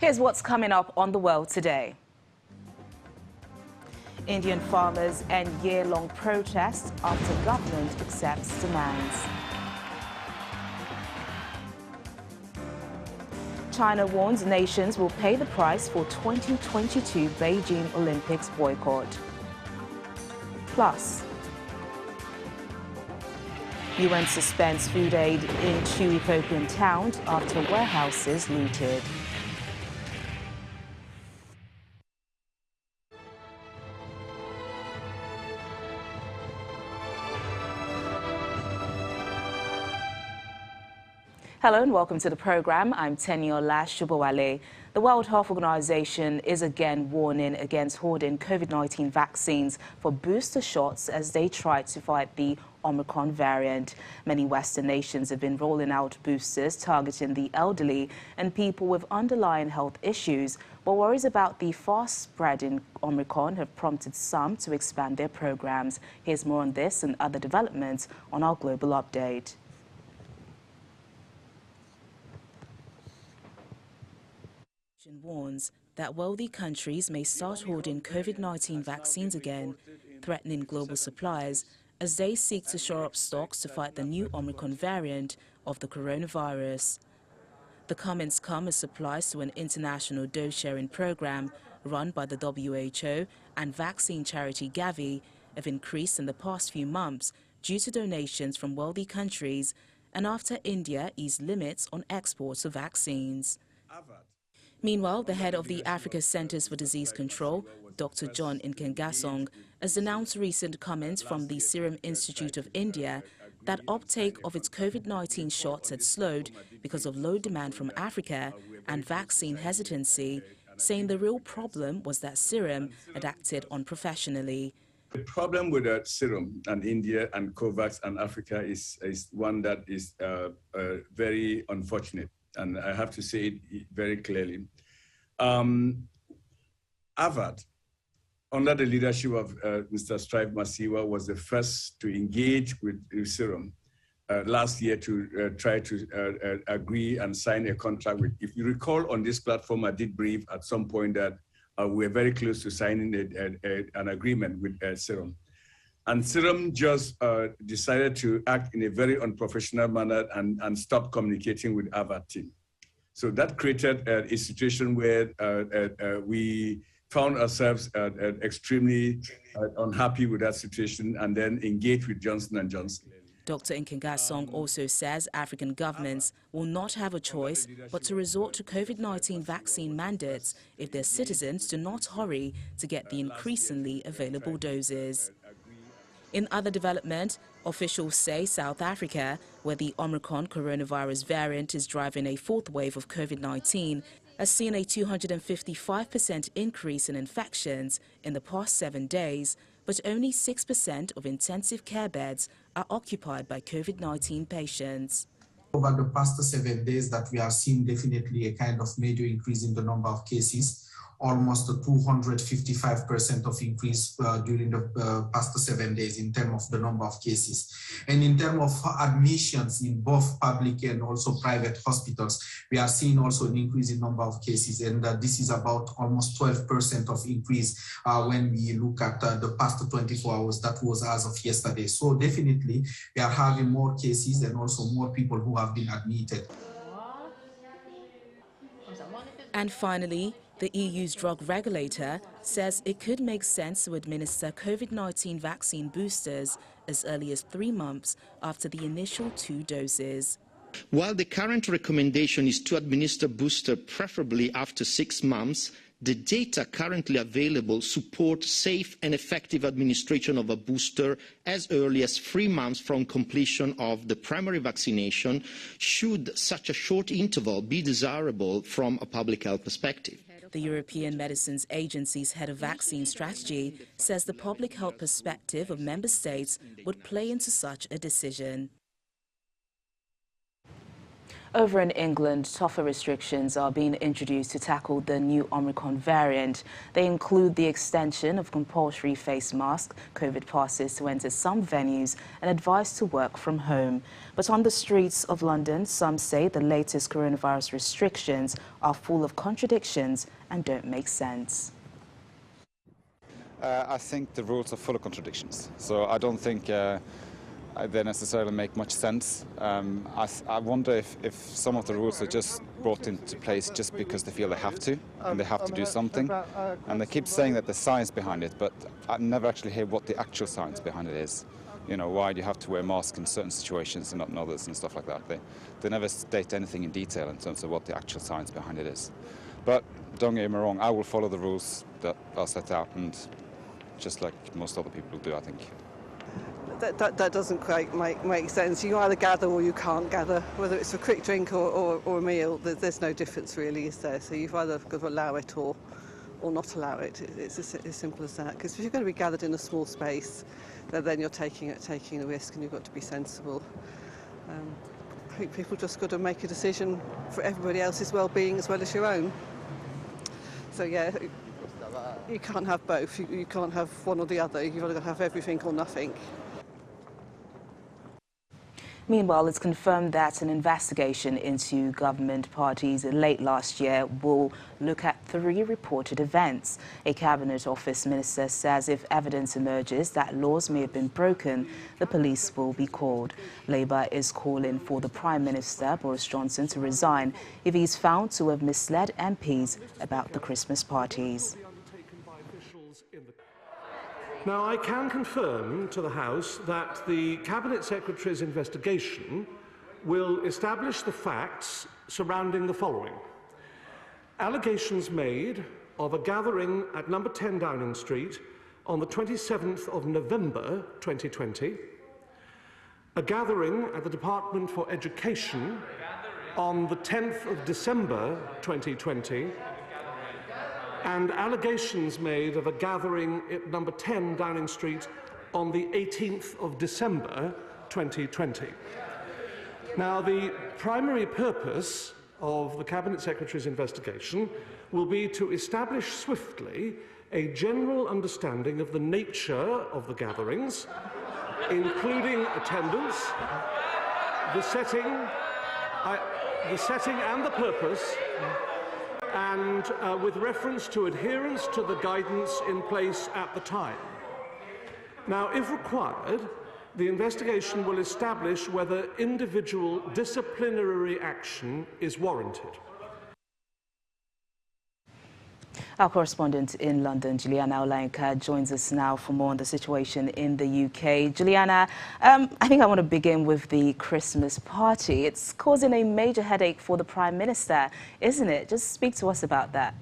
Here's what's coming up on the world today. Indian farmers end year-long protest after government accepts demands. China warns nations will pay the price for 2022 Beijing Olympics boycott. Plus, UN suspends food aid in 2 Ethiopian towns after warehouses looted. Hello and welcome to the program. I'm Teniola Shubawale. The World Health Organization is again warning against hoarding COVID-19 vaccines for booster shots as they try to fight the Omicron variant. Many Western nations have been rolling out boosters targeting the elderly and people with underlying health issues, but worries about the fast-spreading Omicron have prompted some to expand their programs. Here's more on this and other developments on our Global Update. Warns that wealthy countries may start hoarding COVID-19 vaccines again, threatening global supplies as they seek to shore up stocks to fight the new Omicron variant of the coronavirus. The comments come as supplies to an international dose-sharing program run by the WHO and vaccine charity Gavi have increased in the past few months due to donations from wealthy countries and after India eased limits on exports of vaccines. Meanwhile, the head of the Africa Centers for Disease Control, Dr. John Nkengasong, has denounced recent comments from the Serum Institute of India that uptake of its COVID-19 shots had slowed because of low demand from Africa and vaccine hesitancy, saying the real problem was that Serum had acted unprofessionally. The problem with Serum and India and COVAX and Africa is one that is very unfortunate. And I have to say it very clearly. Harvard, under the leadership of Mr. Strive Masiwa, was the first to engage with Serum last year to try to agree and sign a contract with. If you recall, on this platform, I did brief at some point that we're very close to signing an agreement with Serum. And Serum just decided to act in a very unprofessional manner and stop communicating with Harvard team. So that created a situation where we found ourselves extremely unhappy with that situation and then engaged with Johnson & Johnson. Dr. Nkengasong also says African governments will not have a choice but to resort to COVID-19 vaccine mandates if their citizens do not hurry to get the increasingly available doses. In other development, officials say South Africa, where the Omicron coronavirus variant is driving a fourth wave of COVID-19, has seen a 255% increase in infections in the past 7 days, but only 6% of intensive care beds are occupied by COVID-19 patients. Over the past 7 days that we have seen definitely a kind of major increase in the number of cases, almost a 255% of increase during the past 7 days in terms of the number of cases. And in terms of admissions in both public and also private hospitals, we are seeing also an increase in number of cases. And this is about almost 12% of increase when we look at the past 24 hours. That was as of yesterday. So definitely we are having more cases and also more people who have been admitted. And finally, the EU's drug regulator says it could make sense to administer COVID-19 vaccine boosters as early as 3 months after the initial 2 doses. While the current recommendation is to administer booster preferably after 6 months, the data currently available support safe and effective administration of a booster as early as 3 months from completion of the primary vaccination, should such a short interval be desirable from a public health perspective. The European Medicines Agency's head of vaccine strategy says the public health perspective of member states would play into such a decision. Over in England, tougher restrictions are being introduced to tackle the new Omicron variant. They include the extension of compulsory face masks, COVID passes to enter some venues, and advice to work from home. But on the streets of London, some say the latest coronavirus restrictions are full of contradictions and don't make sense. I think the rules are full of contradictions, so I don't think they necessarily make much sense. I wonder if some of the rules are just brought into place just because they feel they have to, and they have to do something. And they keep saying that there's science behind it, but I never actually hear what the actual science behind it is. You know, why do you have to wear a mask in certain situations and not in others and stuff like that. They never state anything in detail in terms of what the actual science behind it is. But don't get me wrong, I will follow the rules that are set out, and just like most other people do, I think. That doesn't quite make sense. You either gather or you can't gather, whether it's a quick drink or a meal. There's no difference really, is there? So you've either got to allow it or not allow it. It's as simple as that. Because if you're going to be gathered in a small space, then you're taking a risk, and you've got to be sensible. I think people just got to make a decision for everybody else's well-being as well as your own. So yeah, you can't have both. You can't have one or the other. You've got to have everything or nothing. Meanwhile, it's confirmed that an investigation into government parties late last year will look at 3 reported events. A Cabinet Office minister says if evidence emerges that laws may have been broken, the police will be called. Labour is calling for the Prime Minister, Boris Johnson, to resign if he's found to have misled MPs about the Christmas parties. Now, I can confirm to the House that the Cabinet Secretary's investigation will establish the facts surrounding the following. Allegations made of a gathering at number 10 Downing Street on the 27th of November 2020, a gathering at the Department for Education on the 10th of December 2020, and allegations made of a gathering at number 10 Downing Street on the 18th of December 2020. Now, the primary purpose of the Cabinet Secretary's investigation will be to establish swiftly a general understanding of the nature of the gatherings, including attendance, the setting and the purpose, and with reference to adherence to the guidance in place at the time. Now, if required, the investigation will establish whether individual disciplinary action is warranted. Our correspondent in London, Juliana Olayinka, joins us now for more on the situation in the UK. Juliana, I think I want to begin with the Christmas party. It's causing a major headache for the Prime Minister, isn't it? Just speak to us about that.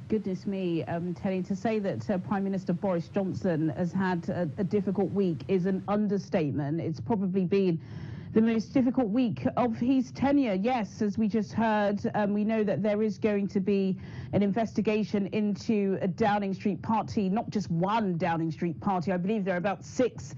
Goodness me, Telly, to say that Prime Minister Boris Johnson has had a difficult week is an understatement. It's probably been the most difficult week of his tenure. Yes, as we just heard, we know that there is going to be an investigation into a Downing Street party, not just one Downing Street party. I believe there are about 6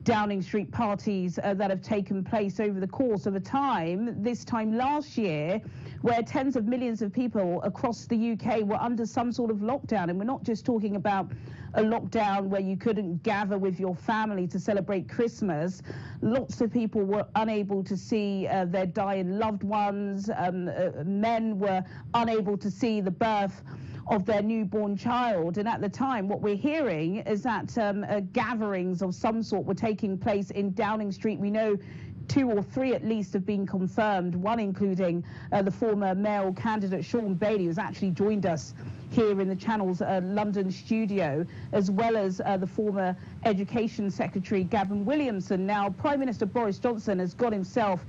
Downing Street parties that have taken place over the course of a time, this time last year, where tens of millions of people across the UK were under some sort of lockdown. And we're not just talking about a lockdown where you couldn't gather with your family to celebrate Christmas. Lots of people were unable to see their dying loved ones. Men were unable to see the birth of their newborn child. And at the time, what we're hearing is that gatherings of some sort were taking place in Downing Street. We know 2 or 3 at least have been confirmed, one including the former mayoral candidate Sean Bailey, who's actually joined us here in the Channel's London studio, as well as the former Education Secretary Gavin Williamson. Now, Prime Minister Boris Johnson has got himself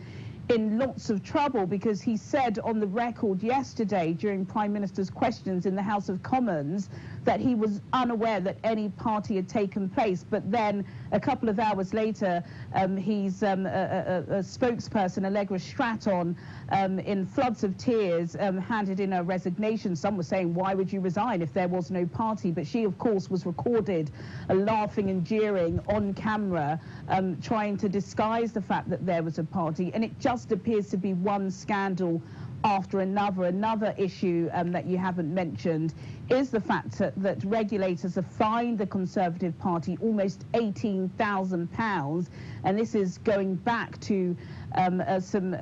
in lots of trouble because he said on the record yesterday during Prime Minister's questions in the House of Commons that he was unaware that any party had taken place. But then a couple of hours later, his a spokesperson, Allegra Stratton, in floods of tears, handed in her resignation. Some were saying, why would you resign if there was no party? But she, of course, was recorded laughing and jeering on camera, trying to disguise the fact that there was a party. And it just just appears to be one scandal after another. Another issue that you haven't mentioned is the fact that regulators have fined the Conservative Party almost £18,000, and this is going back to some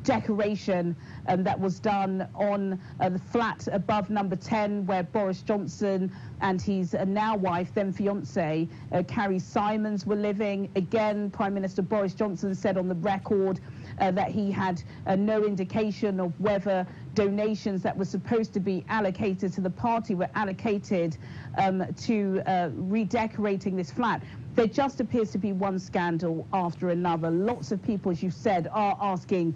decoration that was done on the flat above number 10, where Boris Johnson and his now wife, then fiancée, Carrie Simons, were living. Again, Prime Minister Boris Johnson said on the record that he had no indication of whether donations that were supposed to be allocated to the party were allocated to redecorating this flat. There just appears to be one scandal after another. Lots of people, as you said, are asking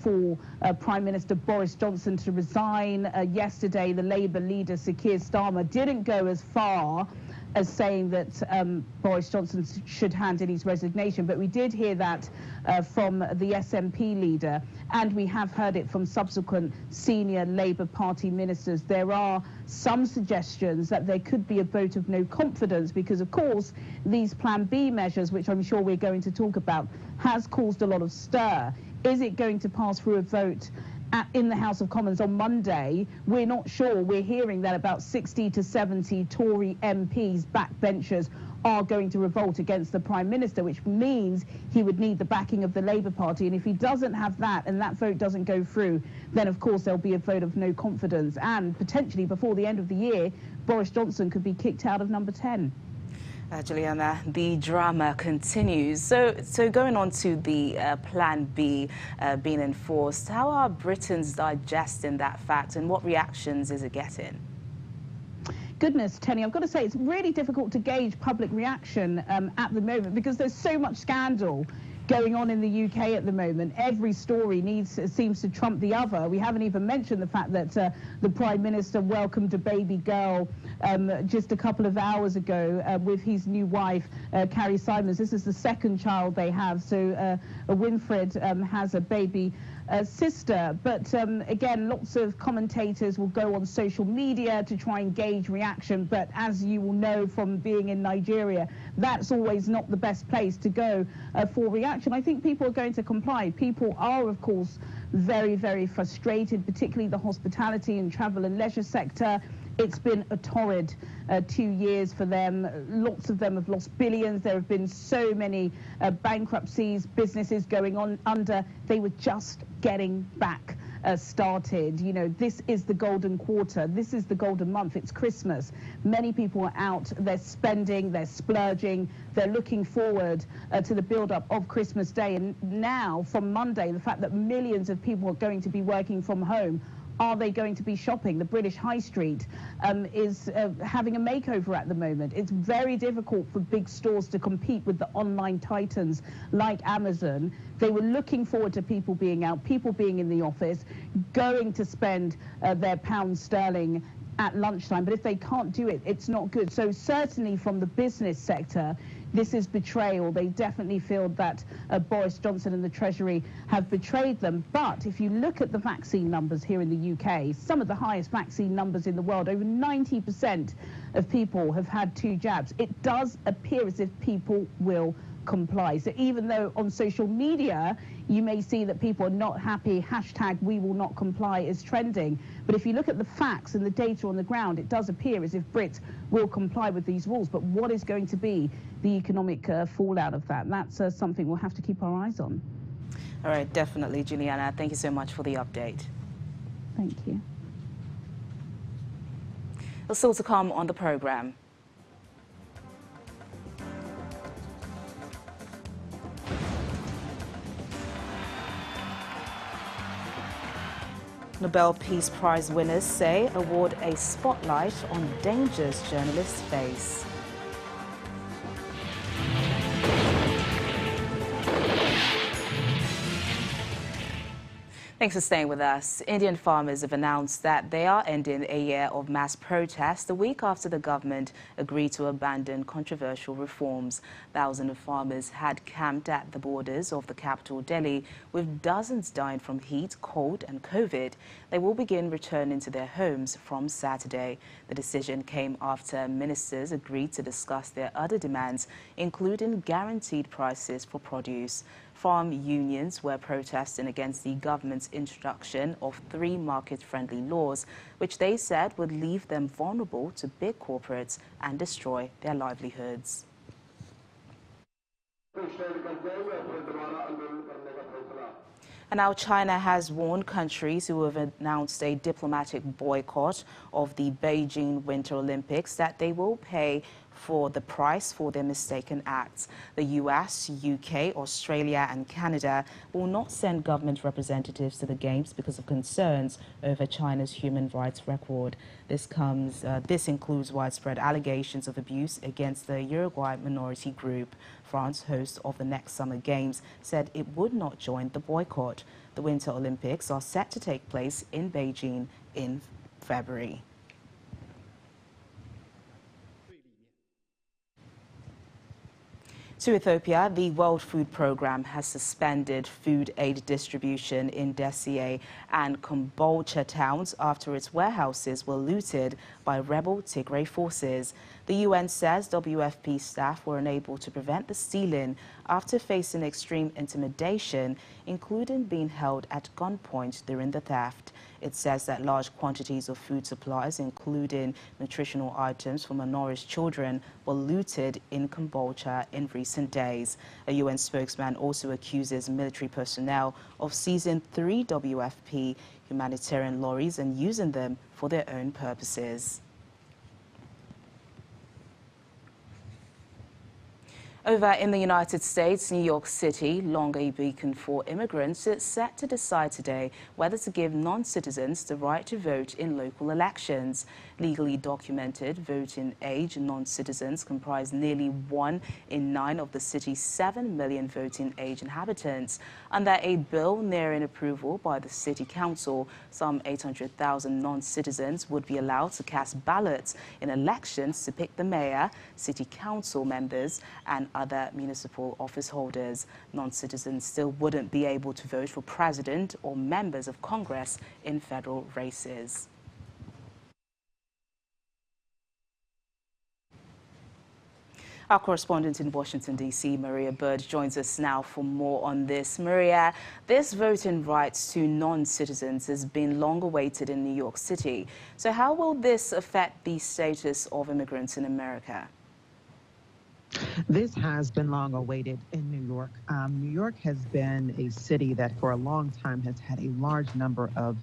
for Prime Minister Boris Johnson to resign. Yesterday, the Labour leader, Sir Keir Starmer, didn't go as far as saying that Boris Johnson should hand in his resignation, but we did hear that from the SNP leader, and we have heard it from subsequent senior Labour Party ministers. There are some suggestions that there could be a vote of no confidence because, of course, these Plan B measures, which I'm sure we're going to talk about, has caused a lot of stir. Is it going to pass through a vote in the House of Commons on Monday? We're not sure. We're hearing that about 60 to 70 Tory MPs, backbenchers, are going to revolt against the Prime Minister, which means he would need the backing of the Labour Party. And if he doesn't have that and that vote doesn't go through, then of course there'll be a vote of no confidence. And potentially before the end of the year, Boris Johnson could be kicked out of number 10. Juliana, the drama continues. So going on to the Plan B being enforced, how are Britons digesting that fact and what reactions is it getting? Goodness, Tenny, I've got to say it's really difficult to gauge public reaction at the moment because there's so much scandal going on in the UK at the moment. Every story seems to trump the other. We haven't even mentioned the fact that the Prime Minister welcomed a baby girl just a couple of hours ago with his new wife, Carrie Simons. This is the second child they have. So Winfred has a baby sister. But again, lots of commentators will go on social media to try and gauge reaction. But as you will know from being in Nigeria, that's always not the best place to go for reaction. I think people are going to comply. People are, of course, very, very frustrated, particularly the hospitality and travel and leisure sector. It's been a torrid 2 years for them. Lots of them have lost billions. There have been so many bankruptcies, businesses going on under. They were just getting back started. You know, this is the golden quarter. This is the golden month. It's Christmas. Many people are out. They're spending, they're splurging. They're looking forward to the build-up of Christmas Day. And now, from Monday, the fact that millions of people are going to be working from home, are they going to be shopping? The British High Street is having a makeover at the moment. It's very difficult for big stores to compete with the online titans like Amazon. They were looking forward to people being out, people being in the office, going to spend their pounds sterling at lunchtime. But if they can't do it, it's not good. So certainly from the business sector, this is betrayal. They definitely feel that Boris Johnson and the Treasury have betrayed them. But if you look at the vaccine numbers here in the UK, some of the highest vaccine numbers in the world, over 90% of people have had 2 jabs. It does appear as if people will comply. So even though on social media you may see that people are not happy, hashtag we will not comply is trending, but if you look at the facts and the data on the ground, it does appear as if Brits will comply with these rules. But what is going to be the economic fallout of that? That's something we'll have to keep our eyes on. All right, definitely, Juliana. Thank you so much for the update. Thank you. Still to come on the program. Nobel Peace Prize winners say award a spotlight on dangers journalists face. Thank Thanks for staying with us. Indian farmers have announced that they are ending a year of mass protests a week after the government agreed to abandon controversial reforms. Thousands of farmers had camped at the borders of the capital, Delhi, with dozens dying from heat, cold and COVID. They will begin returning to their homes from Saturday. The decision came after ministers agreed to discuss their other demands, including guaranteed prices for produce. Farm unions were protesting against the government's introduction of 3 market-friendly laws, which they said would leave them vulnerable to big corporates and destroy their livelihoods. And now China has warned countries who have announced a diplomatic boycott of the Beijing Winter Olympics that they will pay for the price for their mistaken acts. The US, UK, Australia and Canada will not send government representatives to the Games because of concerns over China's human rights record. This includes widespread allegations of abuse against the Uruguay minority group. France, host of the next Summer Games, said it would not join the boycott. The Winter Olympics are set to take place in Beijing in February. To Ethiopia, the World Food Programme has suspended food aid distribution in Dessie and Kombolcha towns after its warehouses were looted by rebel Tigray forces. The UN says WFP staff were unable to prevent the stealing after facing extreme intimidation, including being held at gunpoint during the theft. It says that large quantities of food supplies, including nutritional items for malnourished children, were looted in Kombolcha in recent days. A UN spokesman also accuses military personnel of seizing 3 WFP humanitarian lorries and using them for their own purposes. Over in the United States, New York City, long a beacon for immigrants, is set to decide today whether to give non-citizens the right to vote in local elections. Legally documented voting age non-citizens comprise nearly 1 in 9 of the city's 7 million voting age inhabitants. Under a bill nearing approval by the City Council, some 800,000 non-citizens would be allowed to cast ballots in elections to pick the mayor, city council members, and other municipal office holders. Non-citizens still wouldn't be able to vote for president or members of Congress in federal races. Our correspondent in Washington, D.C., Maria Bird, joins us now for more on this. Maria, this voting rights to non-citizens has been long awaited in New York City. So how will this affect the status of immigrants in America? This has been long awaited in New York. New York has been a city that for a long time has had a large number of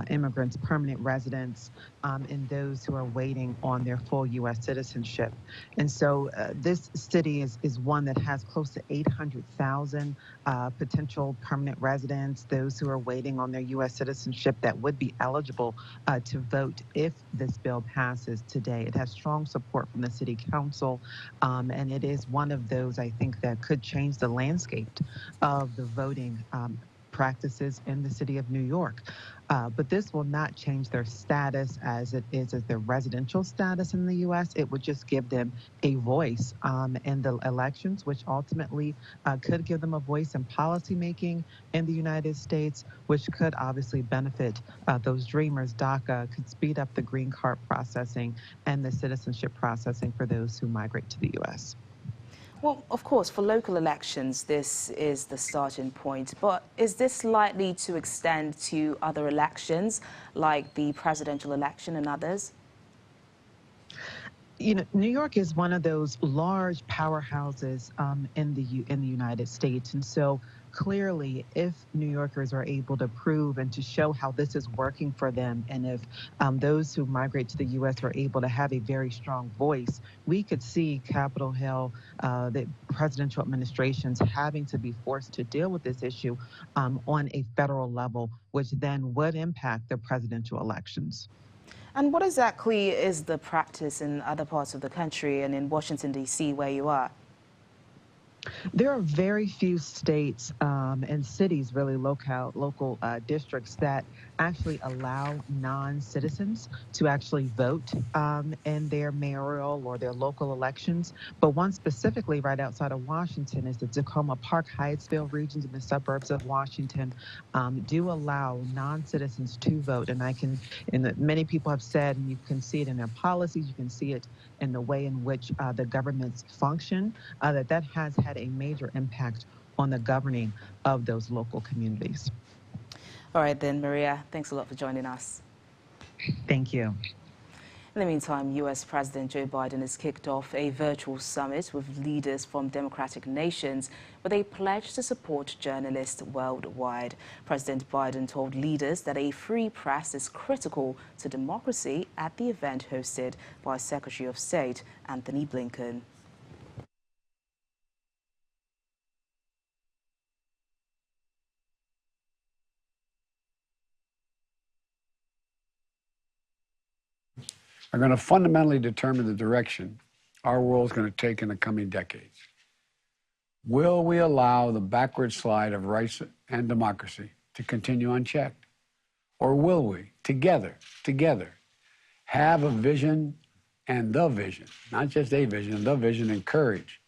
immigrants, permanent residents, and those who are waiting on their full U.S. citizenship. And so this city is one that has close to 800,000 potential permanent residents, those who are waiting on their U.S. citizenship that would be eligible to vote if this bill passes today. It has strong support from the City Council, and it is one of those, I think, that could change the landscape of the voting practices in the city of New York. But this will not change their status as it is as their residential status in the U.S. It would just give them a voice in the elections, which ultimately could give them a voice in policymaking in the United States, which could obviously benefit those dreamers. DACA could speed up the green card processing and the citizenship processing for those who migrate to the U.S. Well, of course, for local elections, this is the starting point. But is this likely to extend to other elections, like the presidential election and others? You know, New York is one of those large powerhouses in the United States. And so clearly, if New Yorkers are able to prove and to show how this is working for them, and if those who migrate to the U.S. are able to have a very strong voice, we could see Capitol Hill, the presidential administrations having to be forced to deal with this issue on a federal level, which then would impact the presidential elections. And what exactly is the practice in other parts of the country and in Washington, D.C., where you are? There are very few states and cities, really local districts that actually allow non-citizens to actually vote in their mayoral or their local elections. But one specifically right outside of Washington is the Tacoma Park-Hyattsville regions in the suburbs of Washington do allow non-citizens to vote. And many people have said, and you can see it in their policies, you can see it in the way in which the governments function, that has had a major impact on the governing of those local communities. All right then, Maria, thanks a lot for joining us. Thank you. In the meantime, U.S. President Joe Biden has kicked off a virtual summit with leaders from democratic nations with a pledge to support journalists worldwide. President Biden told leaders that a free press is critical to democracy at the event hosted by Secretary of State Anthony Blinken. Are going to fundamentally determine the direction our world is going to take in the coming decades. Will we allow the backward slide of rights and democracy to continue unchecked? Or will we, together, have a vision and the vision, not just a vision, the vision and courage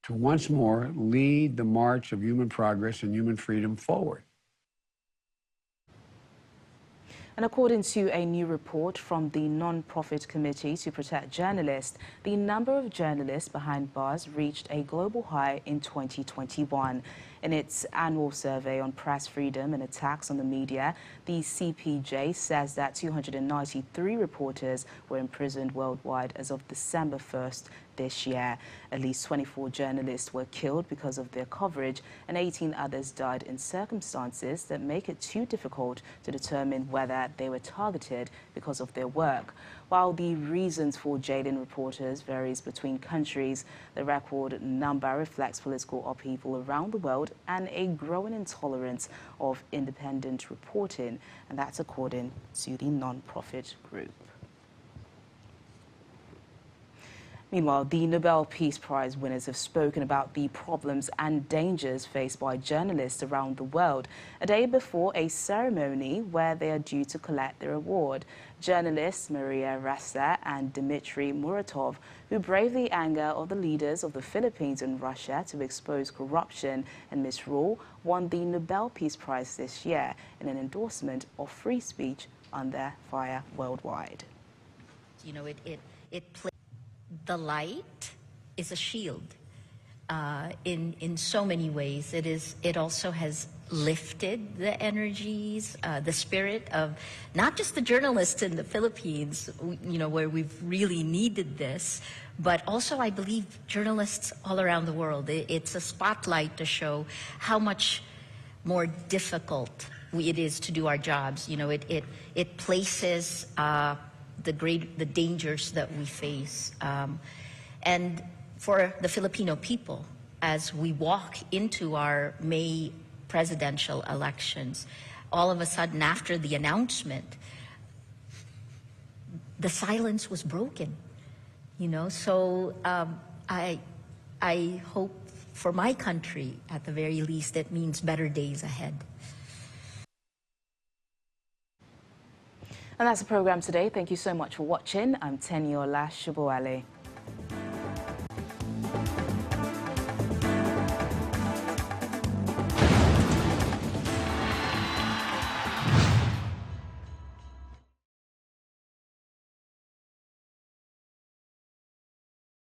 to once more lead the march of human progress and human freedom forward? And according to a new report from the non-profit committee to protect journalists, the number of journalists behind bars reached a global high in 2021. In its annual survey on press freedom and attacks on the media, the CPJ says that 293 reporters were imprisoned worldwide as of December 1st this year. At least 24 journalists were killed because of their coverage, and 18 others died in circumstances that make it too difficult to determine whether they were targeted because of their work. While the reasons for jailing reporters varies between countries, the record number reflects political upheaval around the world and a growing intolerance of independent reporting, and that's according to the non-profit group. Meanwhile, the Nobel Peace Prize winners have spoken about the problems and dangers faced by journalists around the world a day before a ceremony where they are due to collect their award. Journalists Maria Ressa and Dmitry Muratov, who braved the anger of the leaders of the Philippines and Russia to expose corruption and misrule, won the Nobel Peace Prize this year in an endorsement of free speech under fire worldwide. You know, the light is a shield in so many ways. It also has lifted the energies, the spirit of not just the journalists in the Philippines, you know, where we've really needed this, but also I believe journalists all around the world. It's a spotlight to show how much more difficult it is to do our jobs. You know, it places the dangers that we face. And for the Filipino people, as we walk into our May presidential elections, all of a sudden after the announcement, the silence was broken, you know? So I hope for my country, at the very least, it means better days ahead. And that's the program today. Thank you so much for watching. I'm Teniola Shuboale.